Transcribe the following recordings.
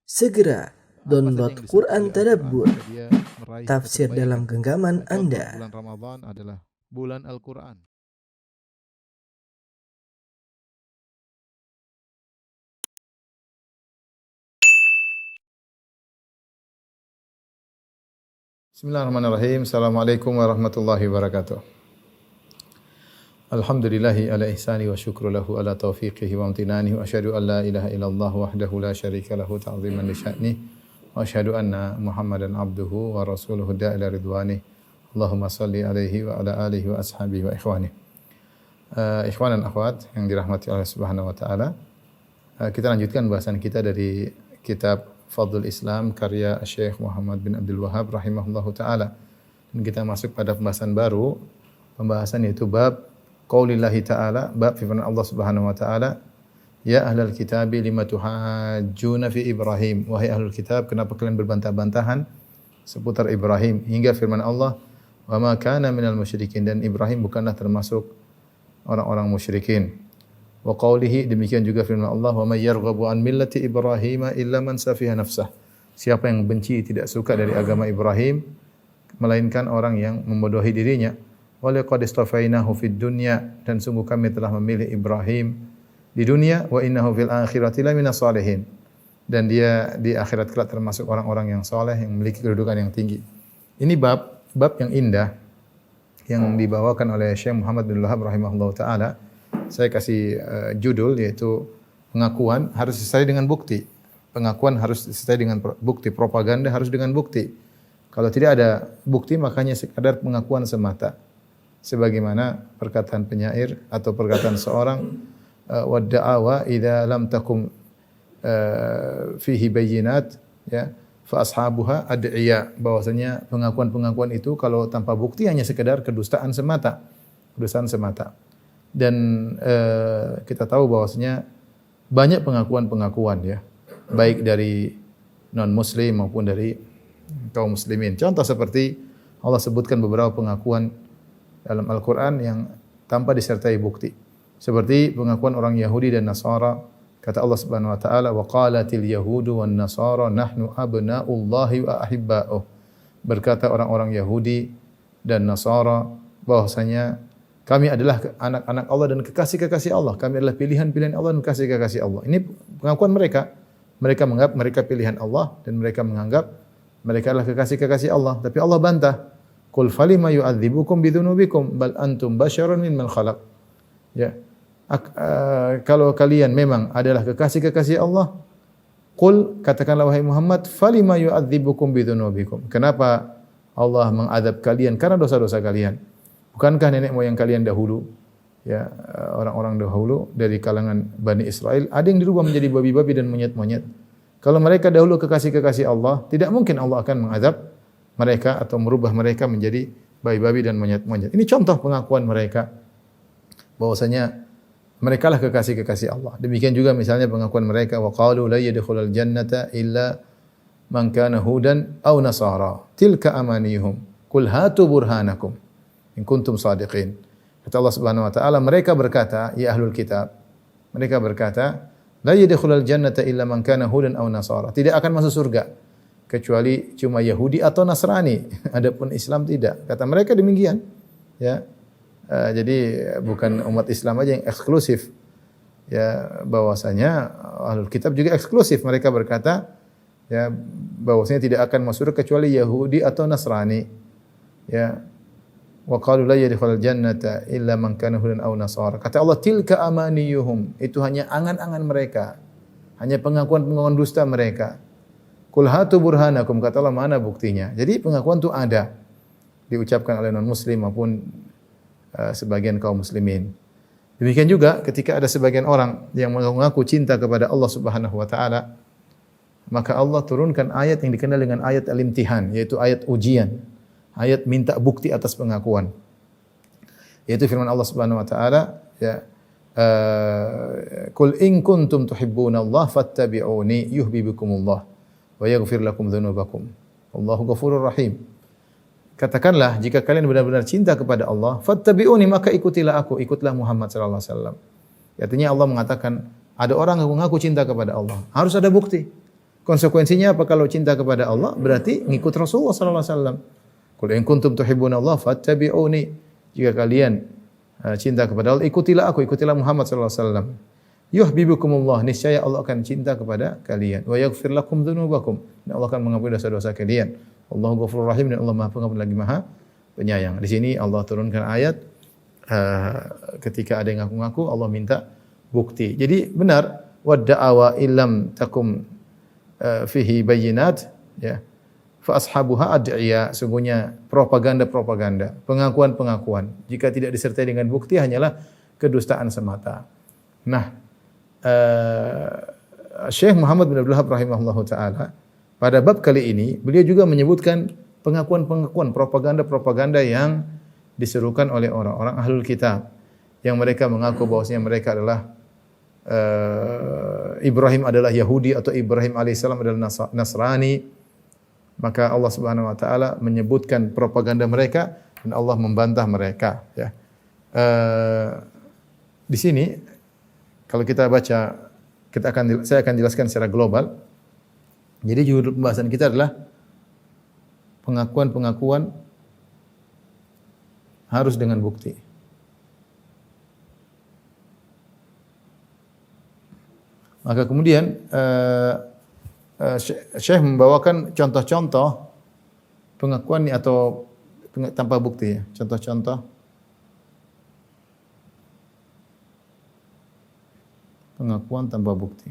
Segera download Apa saja yang Quran disebut Tadabbur, Al-Quran, maka dia meraih tafsir kebaikan. dalam genggaman Contoh, Anda. bulan Ramadan adalah bulan Al-Quran. Bismillahirrahmanirrahim. Assalamualaikum warahmatullahi wabarakatuh. Alhamdulillahi ala ihsani wa syukru lahu ala taufiqihi wa amtinani wa asyhadu an la ilaha illallah wahdahu la syarika lahu ta'ziman li sya'ni wa asyhadu anna Muhammadan abduhu wa rasuluhu da'ila ridwani. Allahumma salli alaihi wa ala alihi wa ashabihi wa ikhwani. Ikhwan dan akhwat yang dirahmati Allah Subhanahu wa taala. Kita lanjutkan bahasan kita dari kitab Fadlul Islam karya Syekh Muhammad bin Abdul Wahhab rahimahullahu taala. Dan kita masuk pada pembahasan baru, pembahasan yaitu bab qaulillahi ta'ala, bab firman Allah Subhanahu wa taala, ya ahlal kitabi lima tuhajjuna fi Ibrahim, wahai ahlul kitab, kenapa kalian berbantah-bantahan seputar Ibrahim, hingga firman Allah, wa ma kana minal musyrikin, dan Ibrahim bukanlah termasuk orang-orang musyrikin. Wa qawlihi, demikian juga firman Allah, wa may yarghabu an millati Ibrahim illa man safiha nafsah. Siapa yang benci, tidak suka dari agama Ibrahim melainkan orang yang membodohi dirinya. Wa laqad istafainahu fid dunya, dan sungguh kami telah memilih Ibrahim di dunia, wa innahu fil akhirati laminas salihin, dan dia di akhirat kelak termasuk orang-orang yang saleh yang memiliki kedudukan yang tinggi. Ini bab yang indah yang dibawakan oleh Syekh Muhammad bin Wahhab rahimahullahu taala. Saya kasih judul yaitu pengakuan harus disertai dengan bukti. Pengakuan harus disertai dengan bukti, propaganda harus dengan bukti. Kalau tidak ada bukti makanya sekadar pengakuan semata. Sebagaimana perkataan penyair atau perkataan seorang, wadda'awa idza lam takum fihi bayyinat, ya, fa ashabuha ad'iya, bahwasanya pengakuan-pengakuan itu kalau tanpa bukti hanya sekedar kedustaan semata. Kedustaan semata. Dan kita tahu bahwasanya banyak pengakuan-pengakuan, ya, baik dari non-muslim maupun dari kaum muslimin. Contoh seperti Allah sebutkan beberapa pengakuan dalam Al-Quran yang tanpa disertai bukti. Seperti pengakuan orang Yahudi dan Nasara. Kata Allah Subhanahu wa taala, wa qalatil yahudu wan nasara nahnu abna'ullahi wa ahibba'uh. Berkata orang-orang Yahudi dan Nasara bahwasanya kami adalah anak-anak Allah dan kekasih-kekasih Allah. Kami adalah pilihan-pilihan Allah dan kekasih-kekasih Allah. Ini pengakuan mereka. Mereka menganggap mereka pilihan Allah dan mereka menganggap mereka adalah kekasih-kekasih Allah. Tapi Allah bantah. Qul falima yu'adzibukum bidzunubikum bal antum basyarun mimman khalaq. Ya. Kalau kalian memang adalah kekasih-kekasih Allah, qul, katakanlah wahai Muhammad, falima yu'adzibukum bidzunubikum. Kenapa Allah mengadab kalian karena dosa-dosa kalian? Bukankah nenek moyang kalian dahulu, ya, orang-orang dahulu dari kalangan Bani Israel ada yang dirubah menjadi babi-babi dan monyet-monyet? Kalau mereka dahulu kekasih-kekasih Allah, tidak mungkin Allah akan mengadab mereka atau merubah mereka menjadi babi-babi dan monyet-monyet. Ini contoh pengakuan mereka bahwasanya mereka lah kekasih-kekasih Allah. Demikian juga misalnya pengakuan mereka, wa qalu la yadkhulul jannata illa man kana hudan aw nasara tilka amaniyuhum qul hatu burhanakum in kuntum shadiqin. Kata Allah Subhanahu wa taala, mereka berkata, ya ahlul kitab, mereka berkata, la yadkhulul jannata illa man kana hudan aw nasara. Tidak akan masuk surga kecuali cuma Yahudi atau Nasrani. Adapun Islam tidak. Kata mereka demikian. Ya. Jadi bukan umat Islam aja yang eksklusif. Ya, bahwasanya ahlul kitab juga eksklusif. Mereka berkata, ya, bahwasanya tidak akan masuk surga kecuali Yahudi atau Nasrani. Ya. Wa qalu la yadkhulul jannata illa man kana hudan aw nasara. Kata Allah, tilka amaniyuhum, itu hanya angan-angan mereka. Hanya pengakuan-pengakuan dusta mereka. Qul hatu burhanakum, kata Allah, mana buktinya? Jadi pengakuan itu ada diucapkan oleh non-muslim maupun sebagian kaum muslimin. Demikian juga ketika ada sebagian orang yang mengaku cinta kepada Allah Subhanahu wa taala, maka Allah turunkan ayat yang dikenal dengan ayat al-imtihan, yaitu ayat ujian. Ayat minta bukti atas pengakuan. Yaitu firman Allah Subhanahu wa taala, ya, qul in kuntum tuhibbunallaha fattabi'uni yuhibbukumullah wa yaghfir lakum dzunubakum. Allahu ghafurur rahim. Katakanlah, jika kalian benar-benar cinta kepada Allah, fattabi'uni, maka ikutilah aku, ikutlah Muhammad sallallahu alaihi wasallam. Artinya Allah mengatakan ada orang yang mengaku cinta kepada Allah, harus ada bukti. Konsekuensinya apa kalau cinta kepada Allah? Berarti ngikut Rasulullah sallallahu alaihi wasallam. Qul in kuntum tuhibbunallaha fattabi'uni. Jika kalian cinta kepada Allah, ikutilah aku, ikutilah Muhammad sallallahu alaihi wasallam. Yuhibbukumullah, niscaya Allah akan cinta kepada kalian. Wa yaghfir lakum dzunubakum, dan Allah akan mengampuni dosa-dosa kalian. Allahu Ghafurur Rahim, dan Allah Maha Pengampun lagi Maha Penyayang. Di sini Allah turunkan ayat ketika ada yang ngaku-ngaku Allah minta bukti. Jadi benar, wadda'awa illam takum fihi bayyinat, ya. Fa ashabuha ad'iya, sungguhnya propaganda-propaganda, pengakuan-pengakuan jika tidak disertai dengan bukti hanyalah kedustaan semata. Nah, Syekh Muhammad bin Abdul Wahhab rahimahullahu taala pada bab kali ini beliau juga menyebutkan pengakuan-pengakuan, propaganda-propaganda yang diserukan oleh orang-orang ahlul kitab yang mereka mengaku bahwasanya mereka adalah Ibrahim adalah Yahudi atau Ibrahim alaihissalam adalah Nasrani. Maka Allah Subhanahu wa taala menyebutkan propaganda mereka dan Allah membantah mereka, ya. Di sini kalau kita baca, saya akan jelaskan secara global. Jadi judul pembahasan kita adalah pengakuan-pengakuan harus dengan bukti. Maka kemudian Syekh membawakan contoh-contoh pengakuan atau tanpa bukti, ya. Contoh-contoh pengakuan tanpa bukti.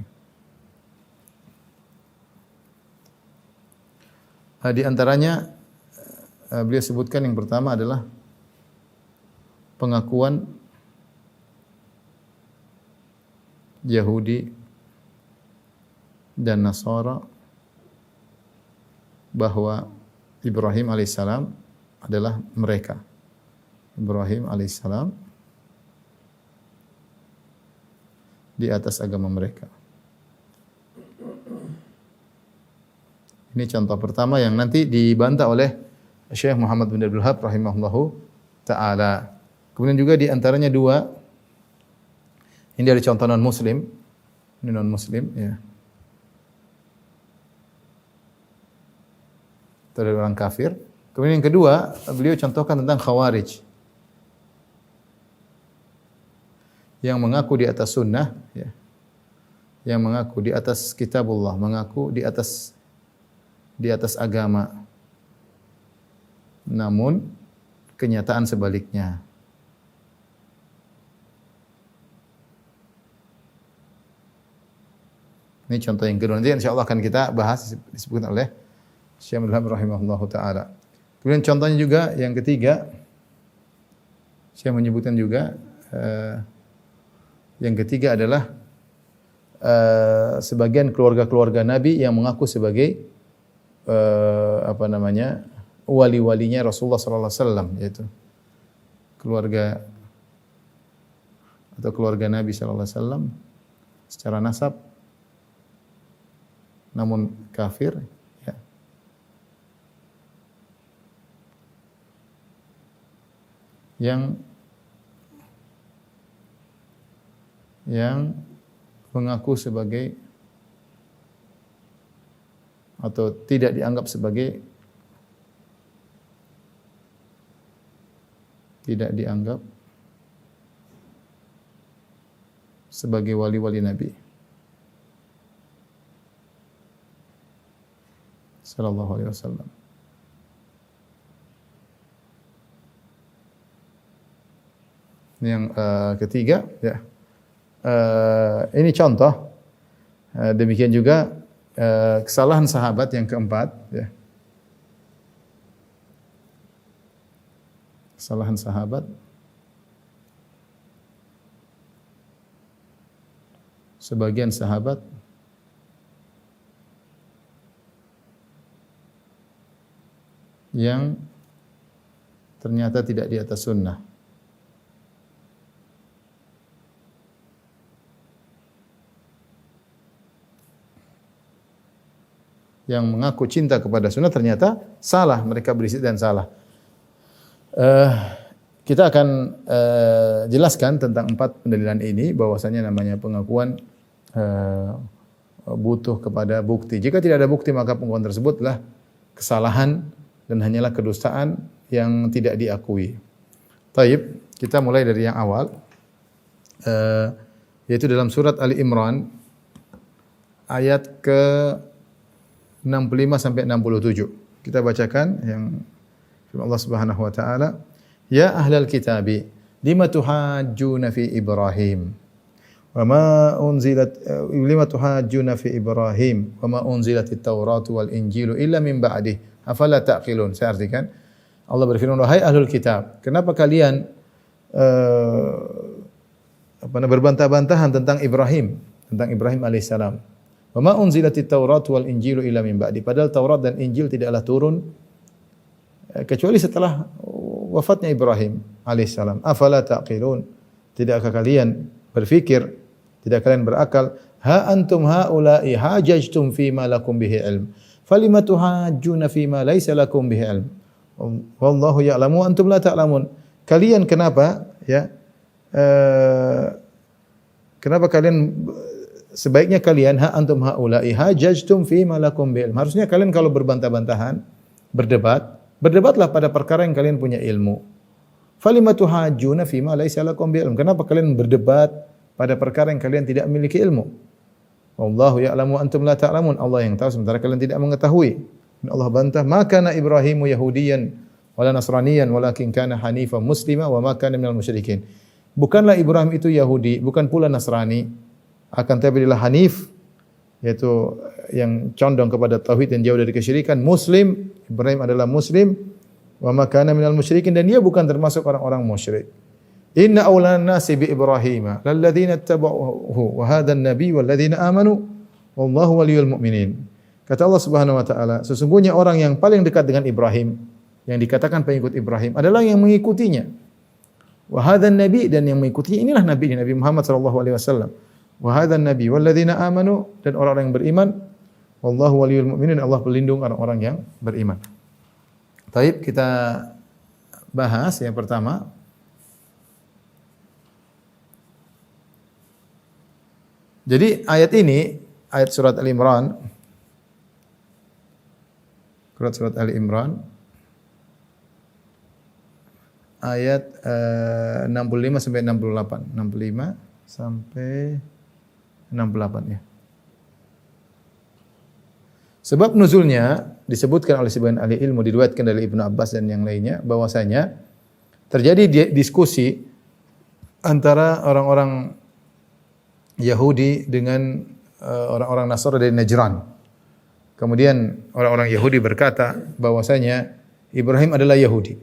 Di antaranya beliau sebutkan yang pertama adalah pengakuan Yahudi dan Nasara bahwa Ibrahim alaihissalam adalah mereka. Ibrahim alaihissalam di atas agama mereka. Ini contoh pertama yang nanti dibantah oleh Syekh Muhammad bin Abdul Wahhab rahimahullahu taala. Kemudian juga di antaranya dua, ini dari contoh non muslim, ini non muslim, ya. Itu dari orang kafir. Kemudian yang kedua, beliau contohkan tentang Khawarij yang mengaku di atas sunnah, ya. Yang mengaku di atas kitabullah, mengaku di atas agama. Namun kenyataan sebaliknya. Ini contoh yang kedua. Nanti insyaallah akan kita bahas, disebutkan oleh Syekh Abdul Wahhab rahimahullahu taala. Kemudian contohnya juga yang ketiga, saya menyebutkan juga yang ketiga adalah sebagian keluarga-keluarga Nabi yang mengaku sebagai wali-walinya Rasulullah sallallahu alaihi wasallam, yaitu keluarga atau keluarga Nabi sallallahu alaihi wasallam secara nasab namun kafir, ya. Yang mengaku sebagai atau tidak dianggap sebagai wali-wali Nabi sallallahu alaihi wasallam. Yang ketiga, ya. Ini contoh. Demikian juga kesalahan sahabat yang keempat, ya. Kesalahan sahabat sebagian sahabat yang ternyata tidak di atas sunnah. Yang mengaku cinta kepada sunnah ternyata salah, mereka berisik dan salah. Kita akan jelaskan tentang 4 pendalilan ini, bahwasanya namanya pengakuan butuh kepada bukti. Jika tidak ada bukti maka pengakuan tersebutlah kesalahan dan hanyalah kedustaan yang tidak diakui. Taib, kita mulai dari yang awal, yaitu dalam surat Ali Imran ayat ke 65 sampai 67. Kita bacakan yang firman Allah Subhanahu wa taala, "Ya ahlal kitabi, lima tuhajjuna fi Ibrahim? Lima tuhajjuna fi Ibrahim wa ma unzilatit Tauratu wal Injilu illa min ba'dih. Afala ta'qilun?" Saya artikan, Allah berfirman, "Wahai ahlul kitab, kenapa kalian berbantah-bantahan tentang Ibrahim alaihissalam? Wa ma unzilatit Tauratu wal Injilu illa min ba'di." Padahal Taurat dan Injil tidaklah turun kecuali setelah wafatnya Ibrahim alaihissalam. Afala ta'qilun? Tidakkah kalian berfikir? Tidak kalian berakal? Ha antum haula'i hajajtum fima lakum bihi ilm. Falima tuhajjuna fima laisa lakum bihi ilm. Wallahu ya'lamu antum la ta'lamun. Kalian kenapa kenapa kalian sebaiknya kalian antum haula'i hajajtum fima lakum bihi ilm. Harusnya kalian kalau berbantah-bantahan, berdebatlah pada perkara yang kalian punya ilmu. Falima tuhajjuna fima laisa lakum bihi ilm. Kenapa kalian berdebat pada perkara yang kalian tidak memiliki ilmu? Wallahu ya'lamu antum la ta'lamun. Allah yang tahu sementara kalian tidak mengetahui. Dan Allah bantah, "Ma kana Ibrahimu Yahudiyan wala Nasraniyan walakin kana hanifan muslima wa ma kana minal musyrikin." Bukanlah Ibrahim itu Yahudi, bukan pula Nasrani, akan tetapi adalah hanif, yaitu yang condong kepada tauhid dan jauh dari kesyirikan. Muslim, Ibrahim adalah muslim, wa ma kana minal musyrikin, dan dia bukan termasuk orang-orang musyrik. Inna awlan nasi bi Ibrahim lalladzina ittaba'uhu wa hadzal nabiy walladzina amanu wallahu waliyul mu'minin. Kata Allah Subhanahu wa taala, sesungguhnya orang yang paling dekat dengan Ibrahim, yang dikatakan pengikut Ibrahim adalah yang mengikutinya. Wa hadzal nabiy, dan yang mengikutinya inilah Nabi Muhammad sallallahu alaihi wasallam. Wa hadzal nabiy walladzina amanu, dan orang-orang yang beriman. Wallahu waliyul mu'minin, Allah pelindung orang-orang yang beriman. Baik, kita bahas yang pertama. Jadi ayat ini, ayat surat Al-Imran, surat Ali-Imran ayat 65 sampai 68. 65 sampai 68 ya. Sebab nuzulnya disebutkan oleh sebagian ahli ilmu, diriwayatkan dari Ibnu Abbas dan yang lainnya, bahwasanya terjadi diskusi antara orang-orang Yahudi dengan orang-orang Nasara dari Najran. Kemudian orang-orang Yahudi berkata bahwasanya Ibrahim adalah Yahudi.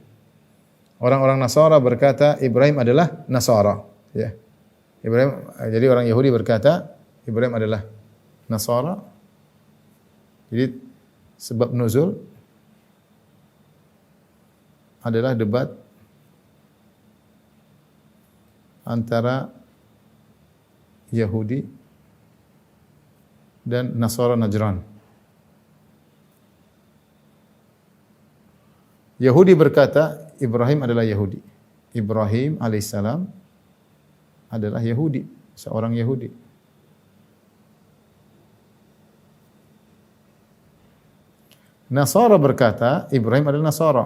Orang-orang Nasara berkata Ibrahim adalah Nasara, ya. Jadi orang Yahudi berkata Ibrahim adalah Nasara. Jadi sebab nuzul adalah debat antara Yahudi dan Nasara Najran. Yahudi berkata Ibrahim adalah Yahudi. Ibrahim alaihissalam adalah Yahudi, seorang Yahudi. Nasara berkata Ibrahim adalah Nasara,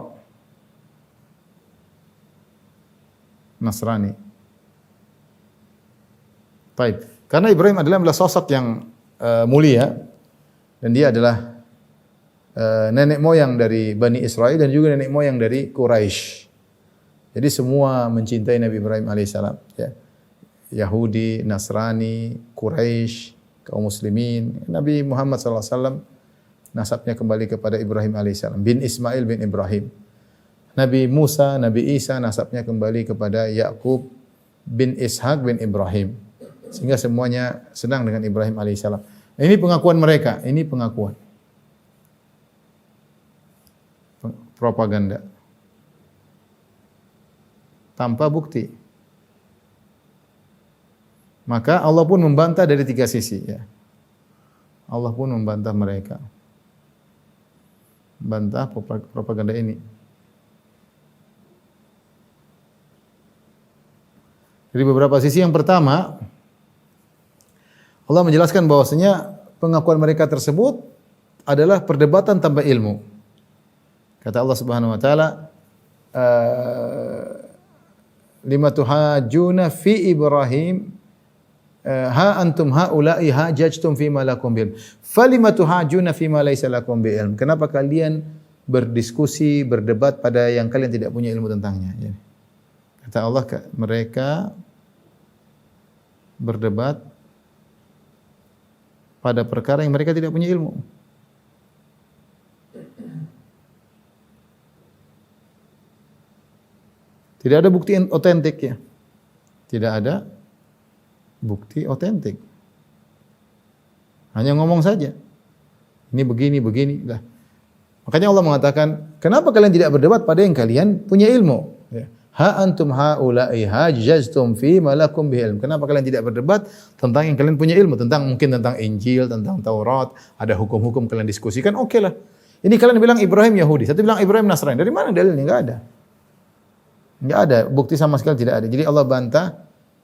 Nasrani. Baik. Karena Ibrahim adalah sosok yang mulia dan dia adalah nenek moyang dari Bani Israel dan juga nenek moyang dari Quraisy. Jadi semua mencintai Nabi Ibrahim alaihissalam, ya. Yahudi, Nasrani, Quraisy, kaum muslimin. Nabi Muhammad sallallahu alaihi wasallam nasabnya kembali kepada Ibrahim alaihissalam, bin Ismail bin Ibrahim. Nabi Musa, Nabi Isa nasabnya kembali kepada Yakub bin Ishak bin Ibrahim. Sehingga semuanya senang dengan Ibrahim alaihissalam. Ini pengakuan mereka, ini pengakuan. Propaganda. Tanpa bukti. Maka Allah pun membantah dari tiga sisi, ya. Allah pun membantah mereka. Bantah propaganda ini. Jadi beberapa sisi. Yang pertama, Allah menjelaskan bahwasanya pengakuan mereka tersebut adalah perdebatan tanpa ilmu. Kata Allah Subhanahu wa taala, lima tuhajjuna fi Ibrahim ha antum haula'i hajajtum fi ma lakum bil falima tuhajjuna fi ma laysa lakum bi ilm. Kenapa kalian berdiskusi, berdebat pada yang kalian tidak punya ilmu tentangnya? Kata Allah, mereka berdebat pada perkara yang mereka tidak punya ilmu. Tidak ada bukti otentik ya. Tidak ada bukti otentik. Hanya ngomong saja. Ini begini, begini. Lah. Makanya Allah mengatakan, kenapa kalian tidak berdebat pada yang kalian punya ilmu? Ya. Ha antum haula'i hajjaztum fi ma lakum bi ilm. Kenapa kalian tidak berdebat tentang yang kalian punya ilmu, tentang mungkin tentang Injil, tentang Taurat, ada hukum-hukum kalian diskusikan, oke lah. Ini kalian bilang Ibrahim Yahudi, satu bilang Ibrahim Nasrani. Dari mana dalilnya? Enggak ada. Enggak ada, bukti sama sekali tidak ada. Jadi Allah bantah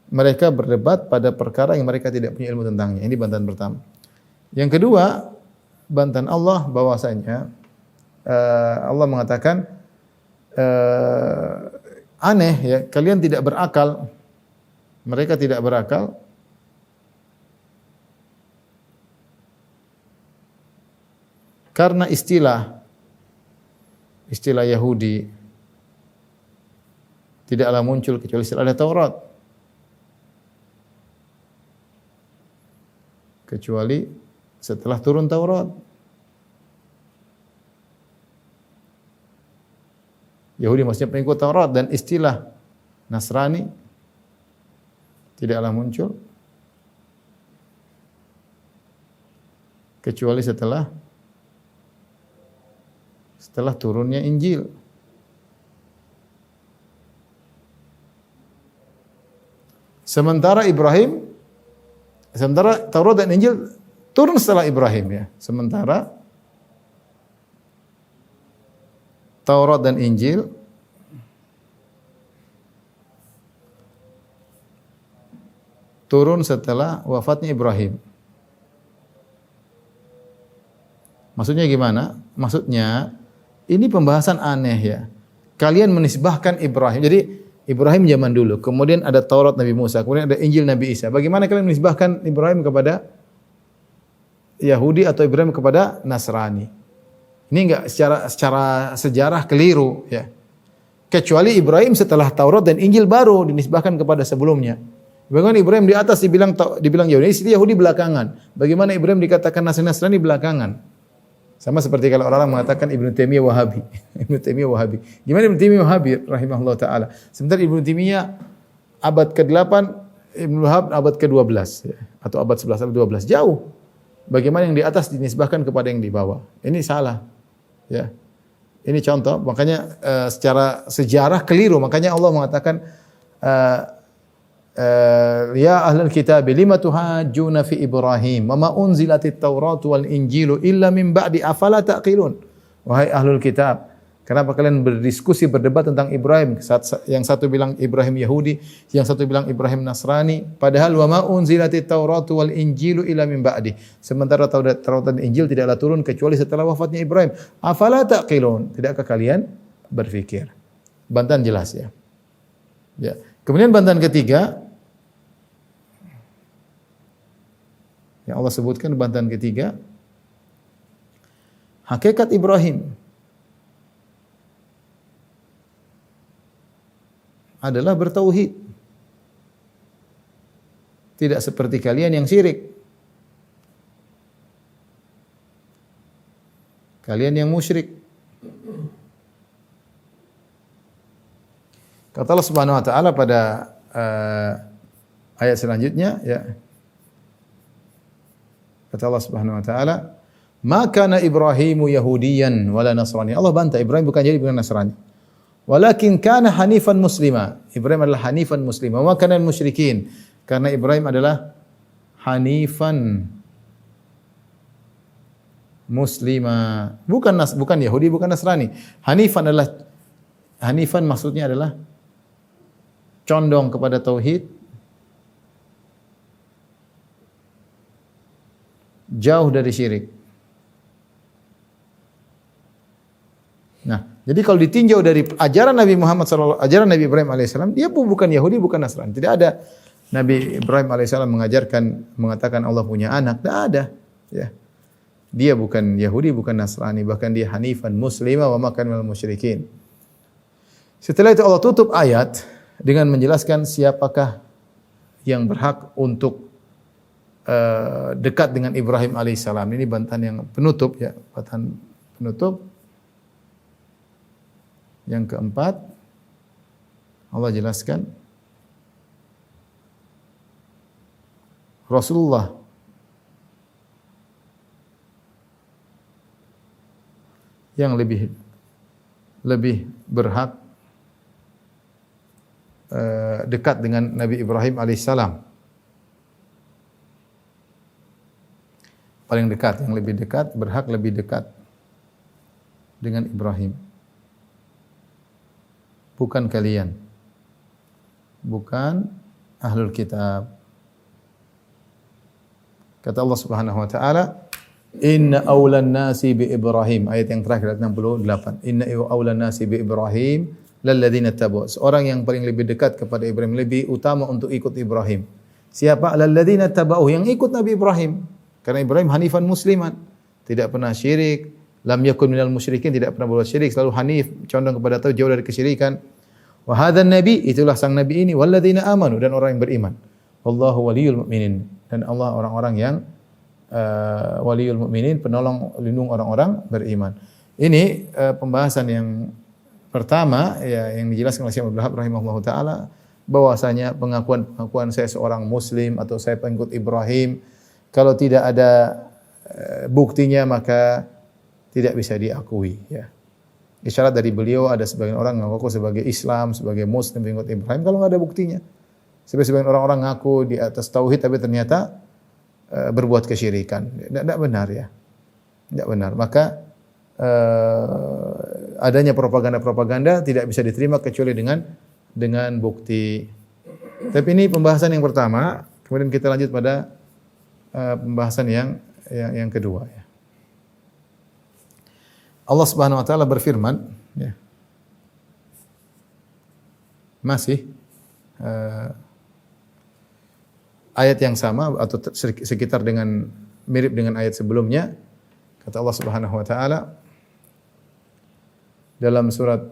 mereka berdebat pada perkara yang mereka tidak punya ilmu tentangnya. Ini bantahan pertama. Yang kedua, bantahan Allah bahwasanya Allah mengatakan aneh ya, kalian tidak berakal. Mereka tidak berakal. Karena istilah Yahudi tidaklah muncul kecuali setelah ada Taurat. Kecuali setelah turun Taurat. Yahudi maksudnya pengikut Taurat, dan istilah Nasrani tidaklah muncul kecuali setelah turunnya Injil. Sementara Taurat dan Injil turun setelah Ibrahim ya. Sementara Taurat dan Injil turun setelah wafatnya Ibrahim. Maksudnya gimana? Maksudnya ini pembahasan aneh ya. Kalian menisbahkan Ibrahim. Jadi Ibrahim zaman dulu, kemudian ada Taurat Nabi Musa, kemudian ada Injil Nabi Isa. Bagaimana kalian menisbahkan Ibrahim kepada Yahudi atau Ibrahim kepada Nasrani? Ini enggak secara sejarah keliru ya. Kecuali Ibrahim setelah Taurat dan Injil baru dinisbahkan kepada sebelumnya. Bagaimana Ibrahim di atas dibilang Yahudi, Yahudi belakangan. Bagaimana Ibrahim dikatakan Nasrani belakangan? Sama seperti kalau orang mengatakan Ibnu Taimiyah Wahabi. Ibnu Taimiyah Wahabi. Gimana Ibnu Taimiyah Wahabi rahimahullah taala? Sementara Ibnu Taimiyah abad ke-8, Ibnu Wahab abad ke-12 ya, atau abad 11 atau 12. Jauh. Bagaimana yang di atas dinisbahkan kepada yang di bawah? Ini salah. Ya. Ini contoh, makanya secara sejarah keliru. Makanya Allah mengatakan ya ahlul kitab lima tuhajjuna fi Ibrahim wa ma unzilatit Tauratu wal Injilu illa min ba'di afala taqilun. Wahai ahlul kitab, kenapa kalian berdiskusi berdebat tentang Ibrahim? Yang satu bilang Ibrahim Yahudi, yang satu bilang Ibrahim Nasrani, padahal wa ma unzilatit Tauratu wal Injilu illa min ba'di. Sementara Taurat dan Injil tidaklah turun kecuali setelah wafatnya Ibrahim. Afala taqilun? Tidakkah kalian berfikir? Bantahan jelas ya. Ya. Kemudian bantahan ketiga yang Allah sebutkan, bantahan ketiga, hakikat Ibrahim adalah bertauhid. Tidak seperti kalian yang syirik. Kalian yang musyrik. Kata Allah Subhanahu wa taala pada ayat selanjutnya ya. Kata Allah Subhanahu wa taala, "Ma kana Ibrahimu Yahudiyan wala Nasrani." Allah bantah Ibrahim bukan Yahudi bukan Nasrani. Walakin kana hanifan muslima. Ibrahim adalah hanifan muslima. Wa kana musyrikin. Karena Ibrahim adalah hanifan muslima. Bukan Yahudi, bukan Nasrani. Hanifan maksudnya adalah condong kepada tauhid jauh dari syirik. Nah, jadi kalau ditinjau dari ajaran Nabi Muhammad SAW, ajaran Nabi Ibrahim alaihissalam, dia pun bukan Yahudi, bukan Nasrani. Tidak ada Nabi Ibrahim alaihissalam mengatakan Allah punya anak. Tidak ada. Ya. Dia bukan Yahudi, bukan Nasrani. Bahkan dia hanifan muslimah wa ma kana minal musyrikin. Setelah itu Allah tutup ayat dengan menjelaskan siapakah yang berhak untuk dekat dengan Ibrahim alaihissalam. Ini bantahan yang penutup, ya, bantahan penutup. Yang keempat, Allah jelaskan Rasulullah yang lebih berhak dekat dengan Nabi Ibrahim alaihissalam. Paling dekat, yang lebih dekat, berhak lebih dekat dengan Ibrahim. Bukan kalian. Bukan ahlul kitab. Kata Allah Subhanahu wa taala, "Inna awlan nasi bi Ibrahim." Ayat yang terakhir ayat 68. "Inna awlan nasi bi Ibrahim lalladzina tabu." Seorang yang paling lebih dekat kepada Ibrahim, lebih utama untuk ikut Ibrahim. Siapa? Lalladzina tabu, yang ikut Nabi Ibrahim. Karena Ibrahim hanifan musliman, tidak pernah syirik, lam yakun minal musyrikin, tidak pernah berbuat syirik, selalu hanif, condong kepada tauhid, jauh dari kesyirikan. Wa hadzal nabi, itulah sang nabi ini, walladzina amanu, dan orang yang beriman. Wallahu waliyul mu'minin, dan Allah orang-orang yang waliyul mu'minin, penolong lindung orang-orang beriman. Ini pembahasan yang pertama, ya, yang dijelaskan oleh Syekh Abdul Wahab rahimahullahu taala, bahwasanya pengakuan saya seorang muslim atau saya pengikut Ibrahim, kalau tidak ada buktinya maka tidak bisa diakui, ya. Isyarat dari beliau, ada sebagian orang ngaku sebagai Islam, sebagai Muslim, pengikut Ibrahim, kalau nggak ada buktinya. Sebagian orang-orang ngaku di atas tauhid tapi ternyata berbuat kesyirikan. Tidak benar, ya. Tidak benar. Maka adanya propaganda-propaganda tidak bisa diterima kecuali dengan bukti. Tapi ini pembahasan yang pertama. Kemudian kita lanjut pada pembahasan yang kedua, ya. Allah Subhanahu wa taala berfirman, ya. Masih ayat yang sama atau sekitar dengan mirip dengan ayat sebelumnya. Kata Allah Subhanahu wa taala dalam surat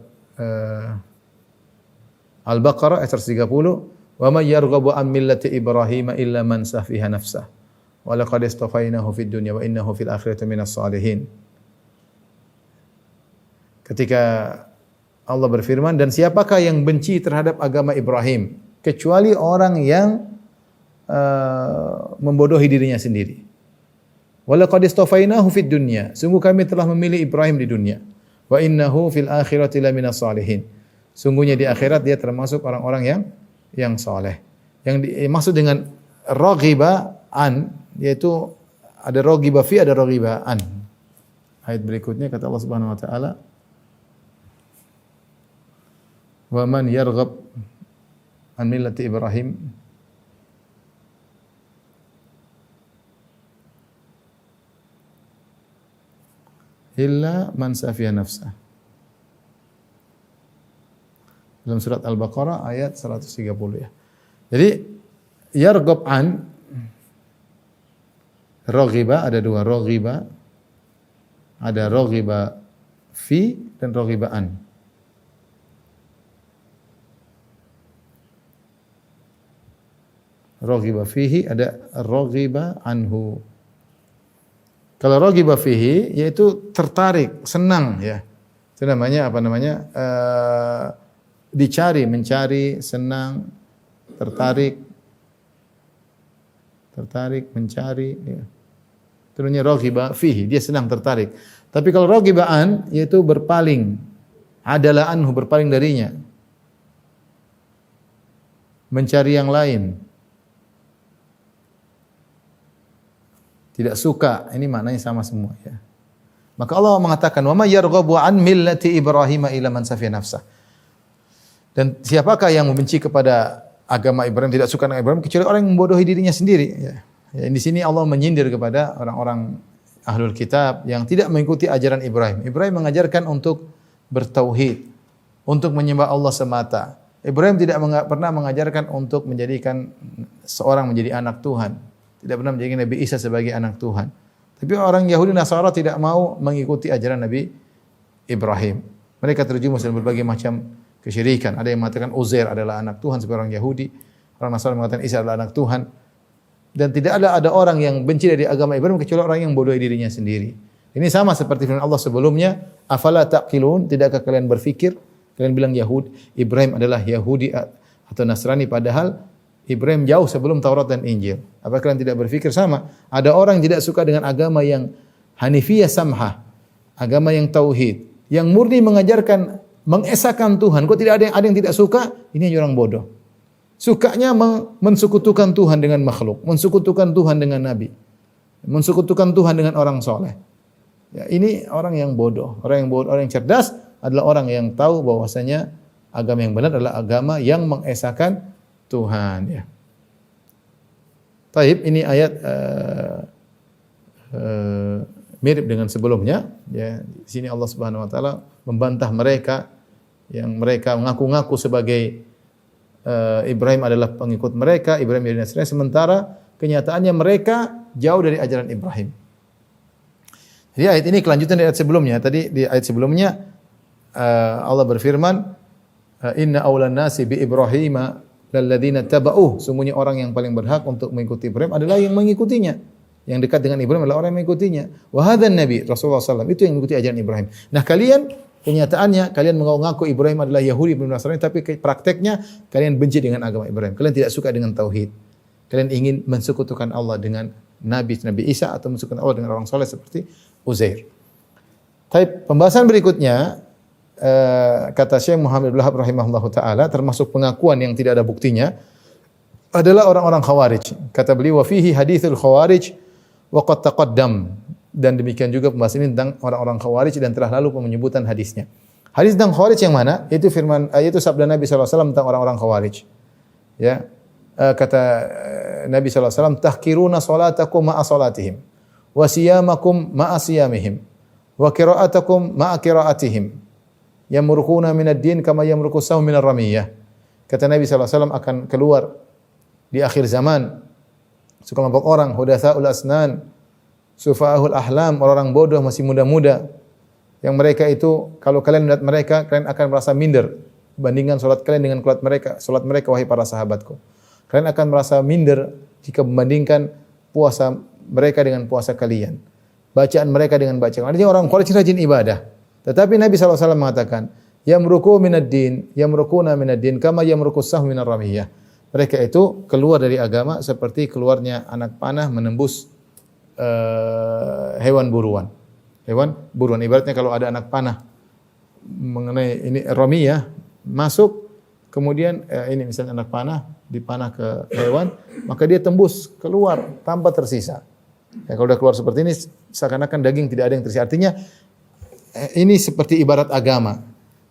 Al-Baqarah ayat 130, "Wa may yarghabu an millati Ibrahim illa man safiha nafsah wa laqad istafainahu fid dunya wa innahu fil akhirati minas salihin." Ketika Allah berfirman, dan siapakah yang benci terhadap agama Ibrahim kecuali orang yang membodohi dirinya sendiri. Walaqad istafainahu fid dunya, sungguh kami telah memilih Ibrahim di dunia. Wa innahu fil akhirati laminas salihin, sungguhnya di akhirat dia termasuk orang-orang yang saleh. Yang dimaksud dengan raghiba an, yaitu ada raghiba fi, ada raghiba an. Ayat berikutnya kata Allah Subhanahu wa taala, "Wa man yarghab an millati Ibrahim illa man safiya nafsah." Dalam surat Al-Baqarah ayat 130, ya. Jadi yarghab an, raghiba ada dua, raghiba ada raghiba fi dan raghiba an. Raghiba fihi, ada raghiba anhu. Kalau raghiba fihi yaitu tertarik, senang, ya. Itu namanya apa namanya? Dicari, mencari, senang, tertarik, mencari, ya. Itu namanya raghiba fihi, dia senang, tertarik. Tapi kalau raghiba an yaitu berpaling, adalah anhu, berpaling darinya, mencari yang lain, tidak suka, ini maknanya sama semua, ya. Maka Allah mengatakan, "Wa may yarghabu an millati Ibrahim illa man safiya nafsah." Dan siapakah yang membenci kepada agama Ibrahim, tidak suka dengan Ibrahim, kecuali orang yang membodohi dirinya sendiri, ya. Ya, di sini Allah menyindir kepada orang-orang ahlul kitab yang tidak mengikuti ajaran Ibrahim. Ibrahim mengajarkan untuk bertauhid, untuk menyembah Allah semata. Ibrahim tidak pernah mengajarkan untuk menjadikan seorang menjadi anak Tuhan. Tidak pernah menjadikan Nabi Isa sebagai anak Tuhan. Tapi orang Yahudi Nasara tidak mau mengikuti ajaran Nabi Ibrahim. Mereka terjumus dalam berbagai macam kesyirikan. Ada yang mengatakan Uzair adalah anak Tuhan seperti orang Yahudi. Orang Nasara mengatakan Isa adalah anak Tuhan. Dan tidak ada orang yang benci dari agama Ibrahim kecuali orang yang bodohi dirinya sendiri. Ini sama seperti firman Allah sebelumnya, afala taqilun, tidakkah kalian berfikir? Kalian bilang Ibrahim adalah Yahudi atau Nasrani, padahal Ibrahim jauh sebelum Taurat dan Injil. Apa kalian tidak berfikir sama? Ada orang yang tidak suka dengan agama yang Hanifiyah samhah, agama yang tauhid, yang murni mengajarkan mengesahkan Tuhan. Kok tidak ada yang tidak suka? Ini hanya orang bodoh. Sukanya mensekutukan Tuhan dengan makhluk, mensekutukan Tuhan dengan nabi, mensekutukan Tuhan dengan orang soleh. Ya, ini orang yang bodoh. Orang yang cerdas adalah orang yang tahu bahwasanya agama yang benar adalah agama yang mengesahkan Tuhan. Ya. Taib, ini ayat mirip dengan sebelumnya. Ya, di sini Allah Subhanahu Wa Taala membantah mereka yang mereka mengaku-ngaku sebagai Ibrahim adalah pengikut mereka, Ibrahim dari Nasrani, sementara kenyataannya mereka jauh dari ajaran Ibrahim. Jadi ayat ini kelanjutan dari ayat sebelumnya. Tadi di ayat sebelumnya Allah berfirman, Inna awlan nasi bi Ibrahima lalladzina taba'uh. Sungguhnya orang yang paling berhak untuk mengikuti Ibrahim adalah yang mengikutinya. Yang dekat dengan Ibrahim adalah orang yang mengikutinya. Wa hadzan nabi Rasulullah SAW itu yang mengikuti ajaran Ibrahim. Nah, kalian kenyataannya kalian mengaku Ibrahim adalah Yahudi bin Nasrani, tapi prakteknya kalian benci dengan agama Ibrahim. Kalian tidak suka dengan tauhid. Kalian ingin mensekutukan Allah dengan Nabi Isa atau mensekutukan Allah dengan orang soleh seperti Uzair. Tapi pembahasan berikutnya kata Syekh Muhammad bin Wahab rahimahullahu taala, termasuk pengakuan yang tidak ada buktinya adalah orang-orang Khawarij. Kata beliau, wa fihi hadithul Khawarij wa qad taqaddam. Dan demikian juga pembahasan ini tentang orang-orang Khawarij dan telah lalu penyebutan hadisnya. Hadis tentang Khawarij yang mana? Itu yaitu sabda Nabi sallallahu alaihi wasallam tentang orang-orang Khawarij. Ya. Kata Nabi sallallahu alaihi wasallam, tahkiruna salatakum ma'a salatihim wa siyamakum ma'a siyamihim wa qira'atakum ma'a qira'atihim. Yamruquna minad din kama yamruqu sahmu minar ramiyah. Kata Nabi sallallahu alaihi wasallam akan keluar di akhir zaman sekelompok orang hudatsaul asnan, sufahul ahlam, orang-orang bodoh masih muda-muda, yang mereka itu kalau kalian melihat mereka, kalian akan merasa minder bandingkan salat kalian dengan salat mereka wahai para sahabatku. Kalian akan merasa minder jika membandingkan puasa mereka dengan puasa kalian, bacaan mereka dengan bacaan. Artinya orang Khawarij rajin ibadah. Tetapi Nabi SAW mengatakan, yamruqu minad din, yamruquna minad din kama yamruqus sahmu minar ramiyah. Mereka itu keluar dari agama seperti keluarnya anak panah menembus hewan buruan. Hewan buruan ibaratnya kalau ada anak panah mengenai ini ramiyah masuk, kemudian ini misalnya anak panah dipanah ke hewan, maka dia tembus keluar tanpa tersisa. Ya, kalau sudah keluar seperti ini seakan-akan daging tidak ada yang tersisa. Artinya ini seperti ibarat agama.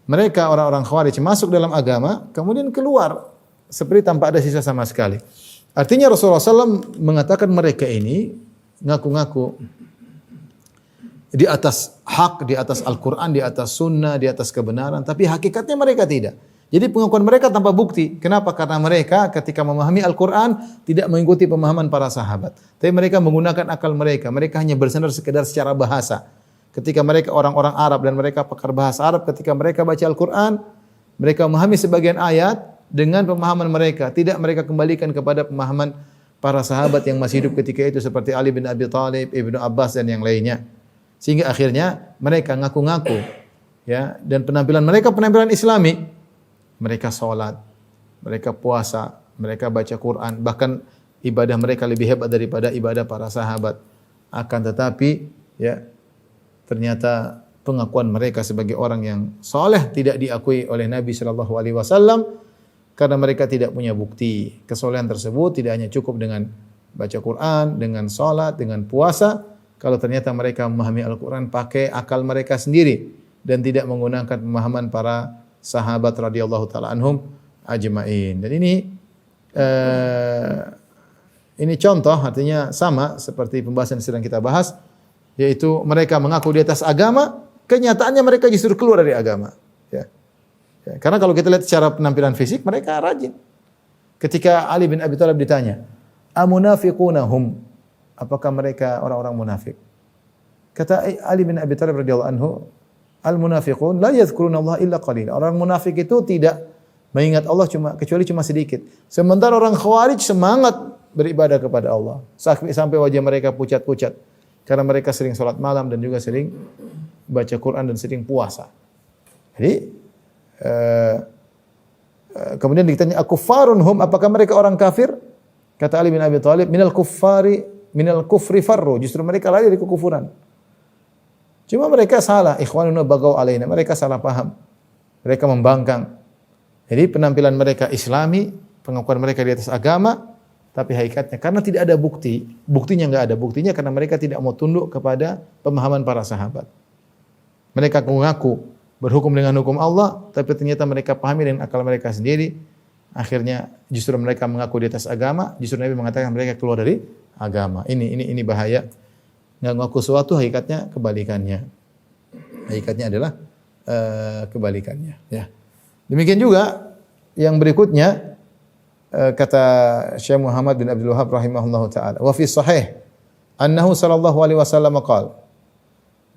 Mereka orang-orang Khawarij masuk dalam agama kemudian keluar seperti tanpa ada sisa sama sekali. Artinya Rasulullah SAW mengatakan mereka ini ngaku-ngaku di atas hak, di atas Al-Quran, di atas sunnah, di atas kebenaran, tapi hakikatnya mereka tidak. Jadi pengakuan mereka tanpa bukti. Kenapa? Karena mereka ketika memahami Al-Quran tidak mengikuti pemahaman para sahabat. Tapi mereka menggunakan akal mereka. Mereka hanya bersandar sekedar secara bahasa. Ketika mereka orang-orang Arab dan mereka pakar bahasa Arab, ketika mereka baca Al-Quran, mereka memahami sebagian ayat dengan pemahaman mereka. Tidak mereka kembalikan kepada pemahaman para sahabat yang masih hidup ketika itu seperti Ali bin Abi Thalib, Ibnu Abbas dan yang lainnya. Sehingga akhirnya mereka ngaku-ngaku, ya, dan penampilan mereka penampilan Islami. Mereka salat, mereka puasa, mereka baca Quran, bahkan ibadah mereka lebih hebat daripada ibadah para sahabat. Akan tetapi, ya, ternyata pengakuan mereka sebagai orang yang saleh tidak diakui oleh Nabi sallallahu alaihi wasallam karena mereka tidak punya bukti. Kesolehan tersebut tidak hanya cukup dengan baca Quran, dengan salat, dengan puasa, kalau ternyata mereka memahami Al-Quran pakai akal mereka sendiri dan tidak menggunakan pemahaman para sahabat radhiyallahu taala anhum ajma'in. Dan Ini contoh artinya sama seperti pembahasan yang sedang kita bahas, yaitu mereka mengaku di atas agama, kenyataannya mereka justru keluar dari agama. Ya. Ya, karena kalau kita lihat secara penampilan fisik mereka rajin. Ketika Ali bin Abi Thalib ditanya, "Amunafiquna hum?" Apakah mereka orang-orang munafik? Kata Ali bin Abi Thalib radhiyallahu anhu, "Al-munafiqun la yadhkuruna Allah illa qalila." Orang munafik itu tidak mengingat Allah kecuali cuma sedikit. Sementara orang Khawarij semangat beribadah kepada Allah. Sampai wajah mereka pucat-pucat. Karena mereka sering sholat malam dan juga sering baca Quran dan sering puasa. Jadi, kemudian ditanya, "Akuffarun hum?" Apakah mereka orang kafir? Kata Ali bin Abi Thalib, minal kufri farru. Justru mereka lari dari kekufuran. Cuma mereka salah. Ikhwanuna bagaw alaina. Mereka salah paham. Mereka membangkang. Jadi penampilan mereka Islami, pengakuan mereka di atas agama, tapi hakikatnya karena tidak ada bukti, buktinya enggak ada. Buktinya karena mereka tidak mau tunduk kepada pemahaman para sahabat. Mereka mengaku berhukum dengan hukum Allah, tapi ternyata mereka pahami dengan akal mereka sendiri. Akhirnya justru mereka mengaku di atas agama, justru Nabi mengatakan mereka keluar dari agama. Ini bahaya. Enggak mengaku sesuatu, hakikatnya kebalikannya. Hakikatnya adalah kebalikannya. Ya. Demikian juga yang berikutnya. Kata Syekh Muhammad bin Abdul Wahhab rahimahullahu taala, wa fi sahih annahu sallallahu alaihi wasallam qala.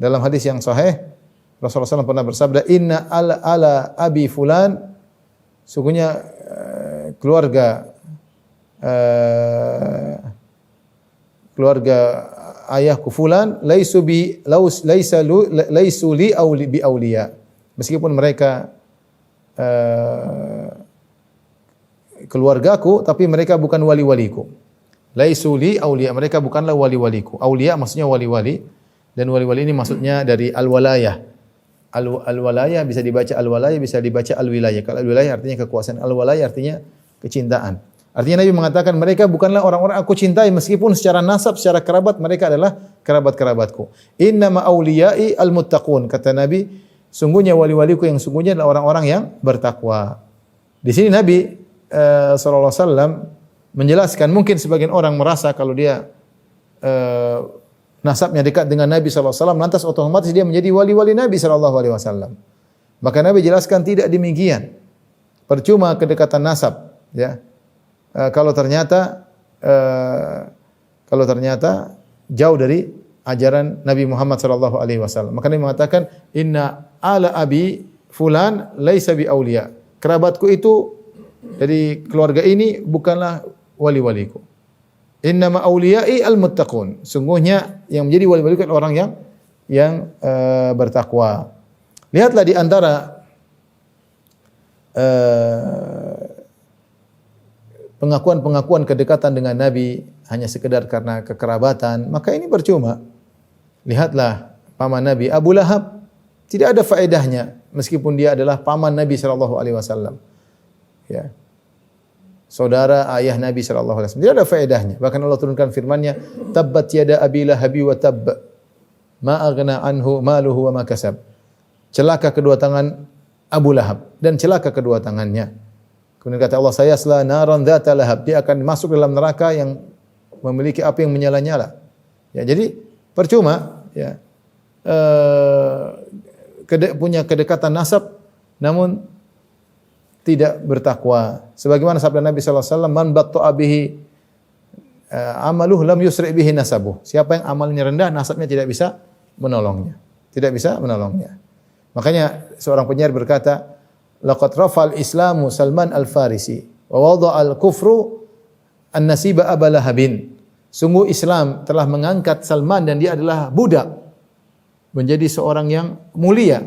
Dalam hadis yang sahih Rasulullah SAW pernah bersabda, "Inna ala abi fulan," sungguhnya keluarga ayahku fulan laisu li bi auliya. Meskipun mereka keluargaku, tapi mereka bukan wali-waliku. Laisu li auliya, mereka bukanlah wali-waliku. Auliya maksudnya wali-wali, dan wali-wali ini maksudnya dari al-walayah. Al-walayah bisa dibaca al-walayah, bisa dibaca al-wilayah. Kalau al-wilayah artinya kekuasaan, al-walayah artinya kecintaan. Artinya Nabi mengatakan mereka bukanlah orang-orang aku cintai, meskipun secara nasab, secara kerabat mereka adalah kerabat-kerabatku. Innama auliyai al-muttaqun, kata Nabi, sungguhnya wali-waliku yang sungguhnya adalah orang-orang yang bertakwa. Di sini Nabi sallallahu alaihi wasallam menjelaskan, mungkin sebagian orang merasa kalau dia nasabnya dekat dengan Nabi sallallahu alaihi wasallam lantas otomatis dia menjadi wali-wali Nabi sallallahu alaihi wasallam. Maka Nabi jelaskan tidak demikian. Percuma kedekatan nasab, ya. Kalau ternyata jauh dari ajaran Nabi Muhammad sallallahu alaihi wasallam. Maka Nabi mengatakan, "Inna ala abi fulan laisa bi auliya." Kerabatku itu dari keluarga ini bukanlah wali-waliku. Innama auliyai al-muttaqun. Sungguhnya yang menjadi wali-waliku adalah orang yang bertakwa. Lihatlah di antara pengakuan-pengakuan kedekatan dengan Nabi hanya sekedar karena kekerabatan, maka ini percuma. Lihatlah paman Nabi Abu Lahab, tidak ada faedahnya meskipun dia adalah paman Nabi sallallahu alaihi wasallam. Ya. Saudara ayah Nabi sallallahu alaihi wasallam. Tidak ada faedahnya. Bahkan Allah turunkan firman-Nya, "Tabbat yada Abi Lahab wa tabb, ma aghna anhu maluhu wa ma kasab." Celaka kedua tangan Abu Lahab dan celaka kedua tangannya. Kemudian kata Allah, "Sayasla naran dzata lahab." Dia akan masuk dalam neraka yang memiliki api yang menyala-nyala. Ya, jadi percuma ya. Punya kedekatan nasab namun tidak bertakwa. Sebagaimana sabda Nabi sallallahu alaihi wasallam, "Man batta'a bihi amaluhu lam yusri' bihi nasabuh." Siapa yang amalnya rendah, nasabnya tidak bisa menolongnya. Tidak bisa menolongnya. Makanya seorang penyair berkata, "Laqad rafa'al Islamu Salman al-Farisi wa wada'al kufru an-nasiba Aba Lahabin." Sungguh Islam telah mengangkat Salman dan dia adalah budak menjadi seorang yang mulia.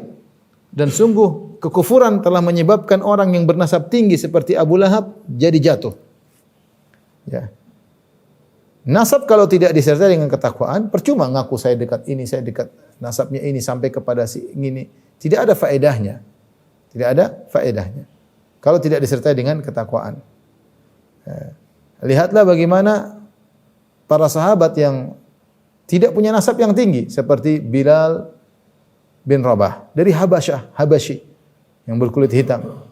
Dan sungguh kekufuran telah menyebabkan orang yang bernasab tinggi seperti Abu Lahab jadi jatuh. Ya. Nasab kalau tidak disertai dengan ketakwaan, percuma ngaku saya dekat ini, saya dekat nasabnya ini sampai kepada si ini. Tidak ada faedahnya. Tidak ada faedahnya. Kalau tidak disertai dengan ketakwaan. Ya. Lihatlah bagaimana para sahabat yang tidak punya nasab yang tinggi seperti Bilal bin Rabah dari Habasyi yang berkulit hitam.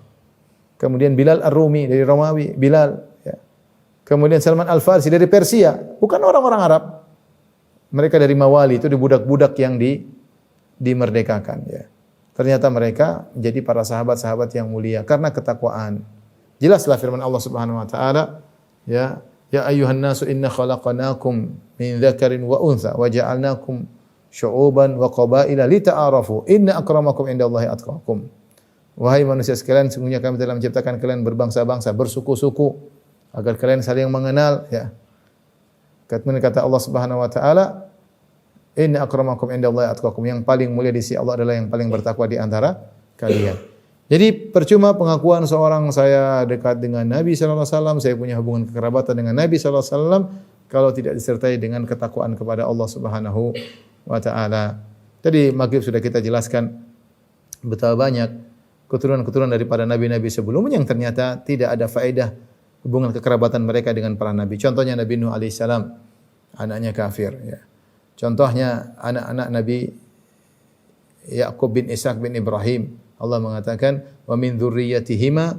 Kemudian Bilal Ar-Rumi dari Romawi, Bilal ya. Kemudian Salman Al-Farisi dari Persia, bukan orang-orang Arab. Mereka dari Mawali, itu di budak-budak yang dimerdekakan ya. Ternyata mereka menjadi para sahabat-sahabat yang mulia karena ketakwaan. Jelaslah firman Allah Subhanahu wa taala, ya ayyuhan nasu inna khalaqnakum min dzakarin wa untha wa ja'alnakum syu'uban wa qabaila lita'arafu inna akramakum indallahi atqakum. Wahai manusia sekalian, sungguhnya kami telah menciptakan kalian berbangsa-bangsa, bersuku-suku agar kalian saling mengenal ya. Kemudian kata Allah Subhanahu wa taala, inna akramakum indallahi atqakum, yang paling mulia di sisi Allah adalah yang paling bertakwa di antara kalian. Jadi percuma pengakuan seorang saya dekat dengan Nabi sallallahu alaihi wasallam, saya punya hubungan kekerabatan dengan Nabi sallallahu alaihi wasallam kalau tidak disertai dengan ketakwaan kepada Allah Subhanahu wa taala. Tadi maghrib sudah kita jelaskan betapa banyak keturunan-keturunan daripada nabi-nabi sebelumnya yang ternyata tidak ada faedah hubungan kekerabatan mereka dengan para nabi. Contohnya Nabi Nuh alaihissalam, anaknya kafir ya. Contohnya anak-anak Nabi Yaqub bin Ishaq bin Ibrahim. Allah mengatakan wa min dzurriyyatihima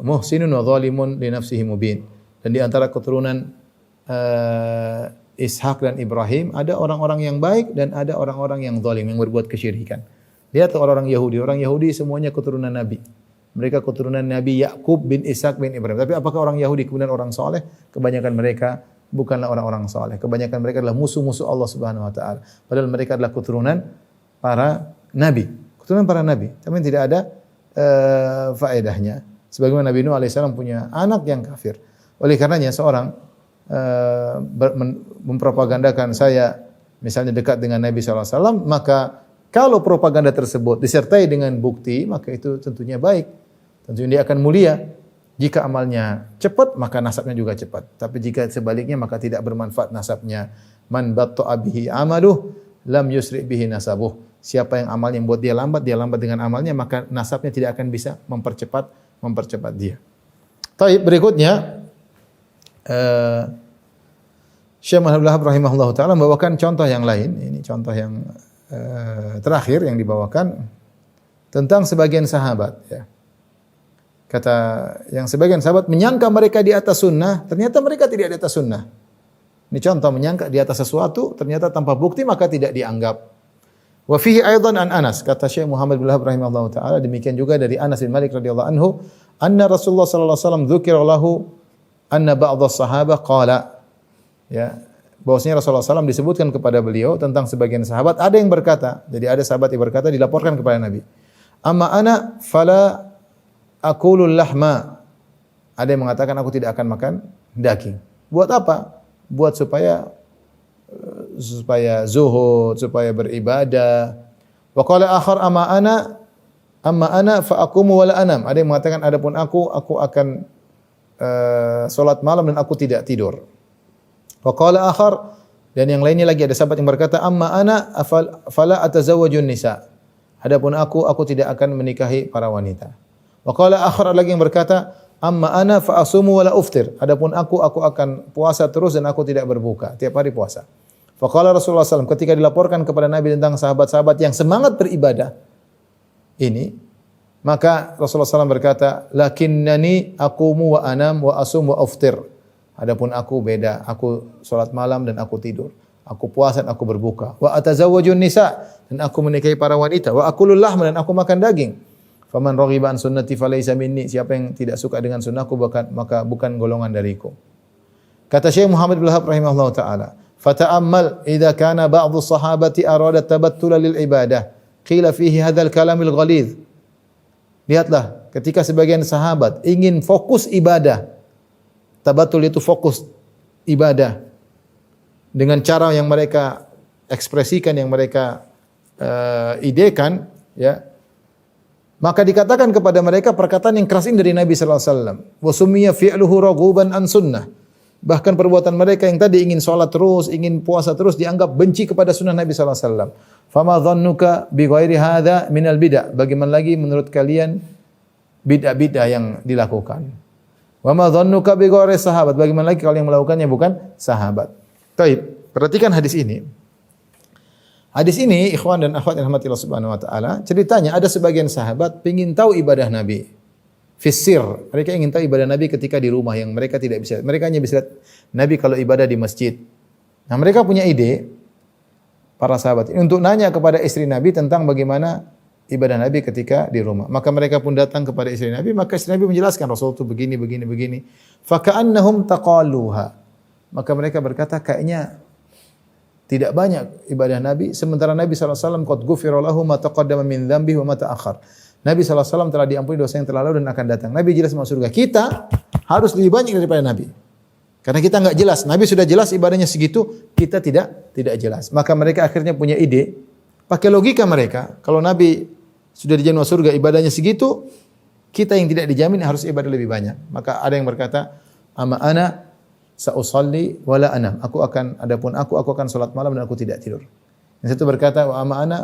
muhsinun wa zalimun li nafsihi mubin. Dan di antara keturunan Ishaq dan Ibrahim ada orang-orang yang baik dan ada orang-orang yang zalim yang berbuat kesyirikan. Lihat orang-orang Yahudi, orang Yahudi semuanya keturunan Nabi. Mereka keturunan Nabi Yaqub bin Ishaq bin Ibrahim. Tapi apakah orang Yahudi kemudian orang saleh? Kebanyakan mereka bukanlah orang-orang saleh. Kebanyakan mereka adalah musuh-musuh Allah Subhanahu wa taala. Padahal mereka adalah keturunan para nabi. Keturunan para nabi. Tapi tidak ada faedahnya. Sebagaimana Nabi Nuh alaihissalam punya anak yang kafir. Oleh karenanya seorang mempropagandakan saya misalnya dekat dengan Nabi sallallahu alaihi wasallam, maka kalau propaganda tersebut disertai dengan bukti, maka itu tentunya baik. Tentunya dia akan mulia. Jika amalnya cepat, maka nasabnya juga cepat. Tapi jika sebaliknya, maka tidak bermanfaat nasabnya. Man batta'a bihi amaluh, lam yusri' bihi nasabuh. Siapa yang amalnya membuat dia lambat dengan amalnya, maka nasabnya tidak akan bisa mempercepat dia. Baik, berikutnya Syekh Muhammad bin Wahab rahimahullah taala membawakan contoh yang lain. Ini contoh yang terakhir yang dibawakan tentang sebagian sahabat ya. Kata yang sebagian sahabat menyangka mereka di atas sunnah, ternyata mereka tidak di atas sunnah. Ini contoh menyangka di atas sesuatu, ternyata tanpa bukti maka tidak dianggap. Wa fihi aidan an Anas, kata Syekh Muhammad bin Wahab rahimahullah taala, demikian juga dari Anas bin Malik radhiyallahu anhu, anna Rasulullah sallallahu alaihi wasallam dzukira lahu anna ba'dha sahabah qala, ya, bahwasanya Rasulullah SAW disebutkan kepada beliau tentang sebagian sahabat ada yang berkata, jadi ada sahabat yang berkata dilaporkan kepada Nabi, amma ana fala akulul lahma, ada yang mengatakan aku tidak akan makan daging. Buat apa? Buat supaya zuhud, supaya beribadah. Wa qala akhar amma ana fa aqumu wala anam, ada yang mengatakan adapun aku akan salat malam dan aku tidak tidur. Wa qala akhar, dan yang lainnya lagi ada sahabat yang berkata amma ana fala atazawwajun nisa, adapun aku tidak akan menikahi para wanita. Wa qala akhar, lagi yang berkata amma ana fa asumu wala uftir, adapun aku akan puasa terus dan aku tidak berbuka, tiap hari puasa. Fa qala Rasulullah SAW, ketika dilaporkan kepada Nabi tentang sahabat-sahabat yang semangat beribadah ini, maka Rasulullah SAW berkata, lakinnani aqumu wa anam wa asum wa uftir. Adapun aku beda, aku salat malam dan aku tidur. Aku puasa dan aku berbuka. Wa atazawwajun nisa, dan aku menikahi para wanita. Wa akulul lahm, dan aku makan daging. Faman raghiba an sunnati falaysa minni, siapa yang tidak suka dengan sunnahku maka bukan golongan dariku. Kata Syekh Muhammad bin Wahab rahimahullah taala, fata'ammal idza kana ba'dhu sahabati arada tabattula lil ibadah, qila fihi hadzal kalamil ghalidh. Lihatlah, ketika sebagian sahabat ingin fokus ibadah, tabatul itu fokus ibadah dengan cara yang mereka ekspresikan, yang mereka idekan, ya, maka dikatakan kepada mereka perkataan yang keras ini dari Nabi sallallahu alaihi wasallam. Wa summiya fi'luhu raghuban an sunnah. Bahkan perbuatan mereka yang tadi ingin salat terus, ingin puasa terus dianggap benci kepada sunnah Nabi sallallahu alaihi wasallam. Fama dhannuka bi ghairi hadza minal bid'ah? Bagaimana lagi menurut kalian bid'ah-bid'ah yang dilakukan? Wa ma dhannuka bi ghairi sahabat? Bagaimana lagi kalau yang melakukannya bukan sahabat? Baik, perhatikan hadis ini. Hadis ini, ikhwan dan akhwat yang rahmatillah subhanahu wa ta'ala, ceritanya ada sebagian sahabat ingin tahu ibadah Nabi. Fisir, mereka ingin tahu ibadah Nabi ketika di rumah yang mereka tidak bisa. Mereka hanya bisa lihat Nabi kalau ibadah di masjid. Nah, mereka punya ide, para sahabat ini, untuk nanya kepada istri Nabi tentang bagaimana ibadah Nabi ketika di rumah. Maka mereka pun datang kepada istri Nabi, maka istri Nabi menjelaskan Rasul itu begini, begini, begini. Faka'annahum taqaluha. Maka mereka berkata, kayaknya tidak banyak ibadah Nabi, sementara Nabi SAW qad ghufira lahu ma taqaddama min dzambihi wa ma ta'akhkhar. Nabi SAW telah diampuni dosa yang telah lalu dan akan datang. Nabi jelas masuk surga. Kita harus lebih banyak daripada Nabi. Karena kita enggak jelas. Nabi sudah jelas ibadahnya segitu, kita tidak jelas. Maka mereka akhirnya punya ide, pakai logika mereka, kalau Nabi sudah dijamin masuk surga ibadahnya segitu, kita yang tidak dijamin harus ibadah lebih banyak. Maka ada yang berkata, "Ama ana sa'usalli wala anam." Aku akan salat malam dan aku tidak tidur. Yang satu berkata, "Wa ama ana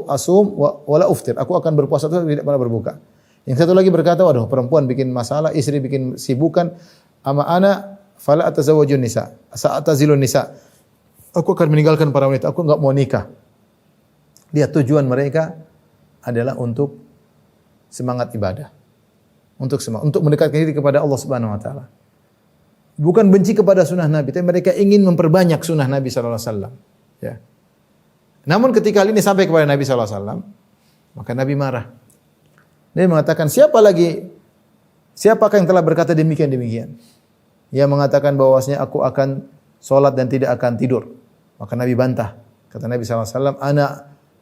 asum wala uftir." Aku akan berpuasa terus tidak pernah berbuka. Yang satu lagi berkata, waduh, perempuan bikin masalah, istri bikin sibukan. "Ama ana fala atazawwajun nisa, sa'atazilun nisa." Aku akan meninggalkan para wanita, aku enggak mau nikah. Lihat tujuan mereka adalah untuk semangat ibadah. Untuk mendekatkan diri kepada Allah Subhanahu wa taala. Bukan benci kepada sunnah Nabi, tapi mereka ingin memperbanyak sunnah Nabi sallallahu alaihi wasallam. Ya. Namun ketika hal ini sampai kepada Nabi sallallahu alaihi wasallam, maka Nabi marah. Dia mengatakan, siapakah yang telah berkata demikian? Ia mengatakan bahwasanya aku akan salat dan tidak akan tidur. Maka Nabi bantah. Kata Nabi sallallahu alaihi wasallam, "Ana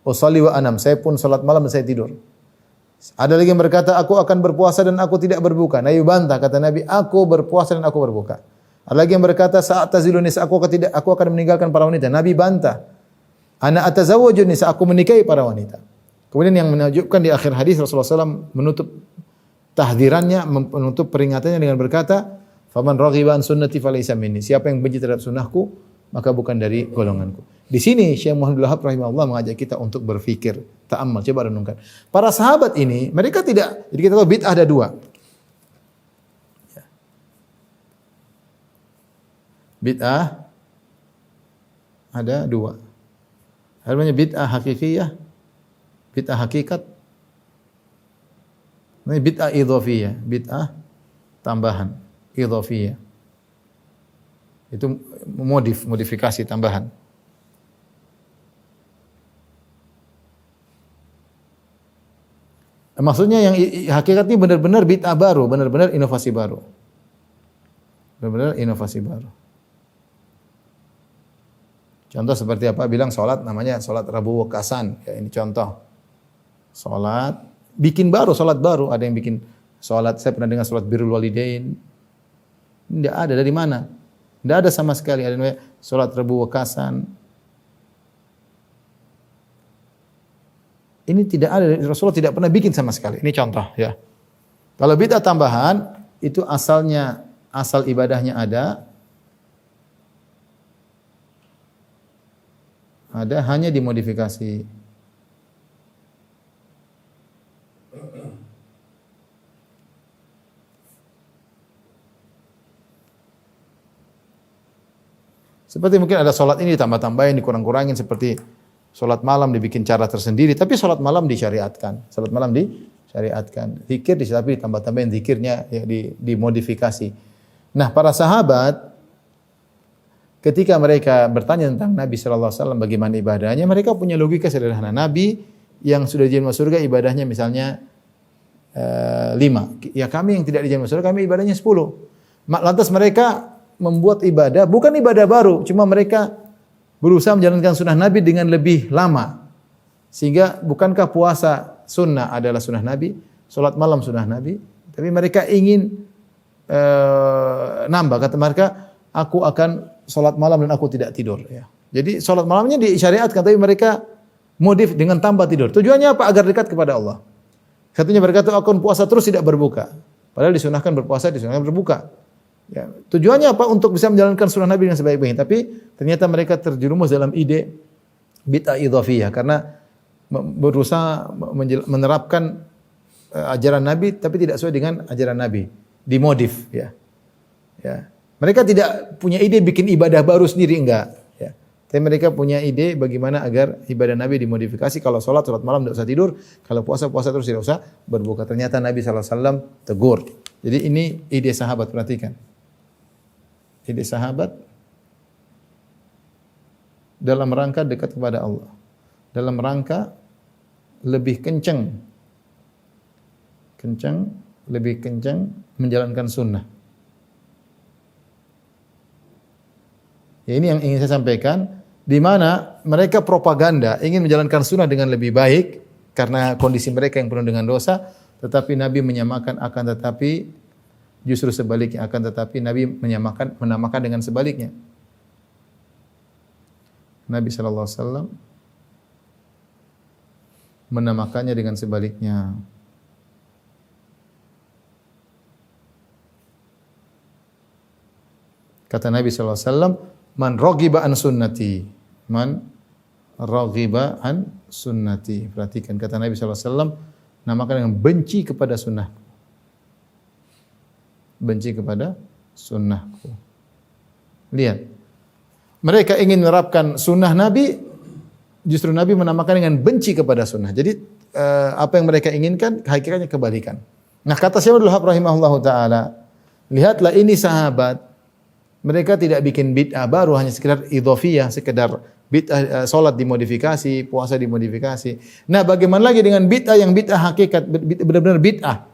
usolli wa anam." Saya pun salat malam dan saya tidur. Ada lagi yang berkata, "Aku akan berpuasa dan aku tidak berbuka." Nabi bantah, kata Nabi, "Aku berpuasa dan aku berbuka." Ada lagi yang berkata, "Sa'atazilun nisa." Aku akan meninggalkan para wanita. Nabi bantah. "Ana atazawwajun nisa." Aku menikahi para wanita. Kemudian yang menunjukkan di akhir hadis Rasulullah SAW menutup tahdirannya, menutup peringatannya dengan berkata, "Faman raghiba an sunnati falaysa minni." Siapa yang benci terhadap sunnahku, maka bukan dari golonganku. Di sini Syekh Muhammad bin Wahab rahimahullah mengajak kita untuk berfikir, ta'ammal, coba renungkan. Para sahabat ini, mereka tidak, jadi kita tahu bid'ah ada dua. Bid'ah ada dua. Namanya bid'ah hakikiyah, bid'ah hakikat, namanya bid'ah idhofiyah, bid'ah tambahan, idhofiyah. Itu modifikasi tambahan. Maksudnya yang hakikat ini benar-benar bid'ah baru, benar-benar inovasi baru. Benar-benar inovasi baru. Contoh seperti apa? Bilang salat namanya salat Rabu Wekasan. Ya, ini contoh. Salat bikin baru, salat baru. Ada yang bikin salat, saya pernah dengar salat birrul walidain. Tidak ada, dari mana? Tidak ada sama sekali. Ada namanya salat Rabu Wekasan. Ini tidak ada, Rasulullah tidak pernah bikin sama sekali. Ini contoh ya. Kalau bid'ah tambahan itu asal ibadahnya ada hanya dimodifikasi. Seperti mungkin ada sholat ini ditambah-tambahin, dikurang-kurangin, seperti sholat malam dibikin cara tersendiri, tapi sholat malam disyariatkan. Sholat malam disyariatkan. Zikir tapi ditambah-tambahin zikirnya ya, dimodifikasi. Nah, para sahabat ketika mereka bertanya tentang Nabi sallallahu alaihi wasallam bagaimana ibadahnya, mereka punya logika sederhana. Nabi yang sudah dijamin masuk surga ibadahnya misalnya 5. Ya kami yang tidak dijamin masuk surga kami ibadahnya 10. Lantas mereka membuat ibadah, bukan ibadah baru, cuma mereka berusaha menjalankan sunnah Nabi dengan lebih lama. Sehingga bukankah puasa sunnah adalah sunnah Nabi, salat malam sunnah Nabi, tapi mereka ingin nambah. Kata mereka, aku akan salat malam dan aku tidak tidur. Ya. Jadi salat malamnya disyariatkan, tapi mereka modif dengan tambah tidur. Tujuannya apa? Agar dekat kepada Allah. Satunya berkata, aku akan puasa terus tidak berbuka. Padahal disunahkan berpuasa, disunahkan berbuka. Ya, tujuannya apa? Untuk bisa menjalankan sunnah Nabi dengan sebaik-baiknya. Tapi ternyata mereka terjerumus dalam ide bid'ah idhafiyah karena berusaha menerapkan ajaran Nabi tapi tidak sesuai dengan ajaran Nabi, dimodif ya. Ya. Mereka tidak punya ide bikin ibadah baru sendiri, enggak ya. Tapi mereka punya ide bagaimana agar ibadah Nabi dimodifikasi. Kalau sholat malam tidak usah tidur. Kalau puasa terus tidak usah berbuka. Ternyata Nabi SAW tegur. Jadi ini ide sahabat, perhatikan. Ide sahabat dalam rangka dekat kepada Allah. Dalam rangka lebih kencang menjalankan sunnah. Ya, ini yang ingin saya sampaikan. Di mana mereka propaganda ingin menjalankan sunnah dengan lebih baik karena kondisi mereka yang penuh dengan dosa, tetapi Nabi menyamakan akan tetapi justru sebaliknya, akan tetapi Nabi menamakan dengan sebaliknya. Nabi sallallahu alaihi wasallam menamakannya dengan sebaliknya. Kata Nabi sallallahu alaihi wasallam, "Man raghiba an sunnati." Man raghiba an sunnati. Perhatikan kata Nabi sallallahu alaihi wasallam, namakan dengan benci kepada sunnahku. Benci kepada sunnahku. Lihat. Mereka ingin menerapkan sunnah Nabi, justru Nabi menamakan dengan benci kepada sunnah. Jadi apa yang mereka inginkan, hakikatnya kebalikan. Nah, kata Syekh Abdul Wahab rahimahullahu taala, lihatlah ini sahabat, mereka tidak bikin bid'ah baru hanya sekedar idhofiyah, sekedar bid'ah salat dimodifikasi, puasa dimodifikasi. Nah, bagaimana lagi dengan bid'ah yang bid'ah hakikat, benar-benar bid'ah.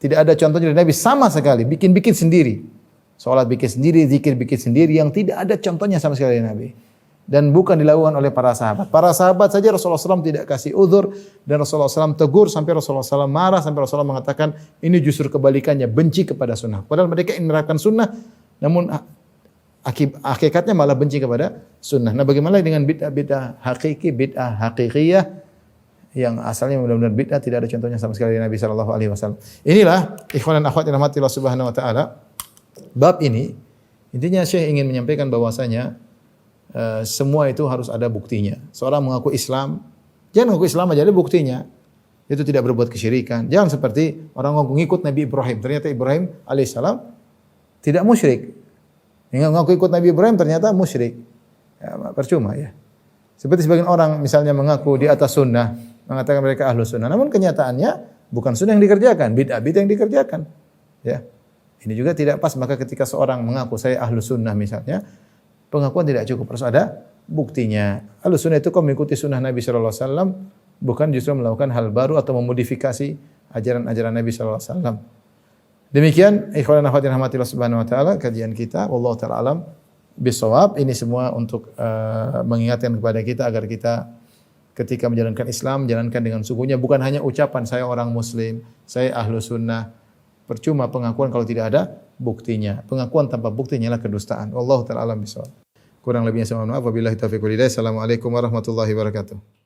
Tidak ada contohnya dari Nabi sama sekali, bikin-bikin sendiri. Salat bikin sendiri, zikir bikin sendiri yang tidak ada contohnya sama sekali dari Nabi. Dan bukan dilakukan oleh para sahabat. Para sahabat saja Rasulullah SAW tidak kasih uzur dan Rasulullah SAW tegur sampai Rasulullah SAW marah sampai Rasulullah mengatakan ini justru kebalikannya, benci kepada sunnah. Padahal mereka ingin menerapkan sunnah, namun hakikatnya malah benci kepada sunnah. Nah, bagaimana dengan bid'ah hakiki, bid'ah hakikiyah yang asalnya benar-benar bid'ah, tidak ada contohnya sama sekali dari Nabi sallallahu alaihi wasallam. Inilah ikhwan dan akhwat yang dirahmati Allah Subhanahu wa taala. Bab ini intinya Syekh ingin menyampaikan bahwasanya semua itu harus ada buktinya. Seorang mengaku Islam, jangan mengaku Islam aja, ada buktinya. Itu tidak berbuat kesyirikan. Jangan seperti orang ngikut Nabi Ibrahim. Ternyata Ibrahim alaihissalam tidak musyrik. Yang mengaku ikut Nabi Ibrahim ternyata musyrik. Ya, percuma ya. Seperti sebagian orang misalnya mengaku di atas sunnah, mengatakan mereka ahlu sunnah. Namun kenyataannya bukan sunnah yang dikerjakan, bid'ah yang dikerjakan. Ya. Ini juga tidak pas. Maka ketika seorang mengaku saya ahlu sunnah misalnya, pengakuan tidak cukup, harus ada buktinya. Ahlu sunnah itu kau mengikuti sunnah Nabi sallallahu alaihi wasallam, bukan justru melakukan hal baru atau memodifikasi ajaran-ajaran Nabi sallallahu alaihi wasallam. Demikian ikhwan dan akhwat yang dirahmati Allah Subhanahu wa taala, kajian kita wallahu taala alam bisawab. Ini semua untuk mengingatkan kepada kita agar kita ketika menjalankan Islam menjalankan dengan sungguhnya, bukan hanya ucapan saya orang muslim, saya ahlu sunnah. Percuma pengakuan kalau tidak ada buktinya. Pengakuan tanpa buktinya adalah kedustaan. Wallahu taala alam bisawab. Kurang lebihnya saya mohon maaf. Wabillahi taufiq wal hidayah. Assalamualaikum warahmatullahi wabarakatuh.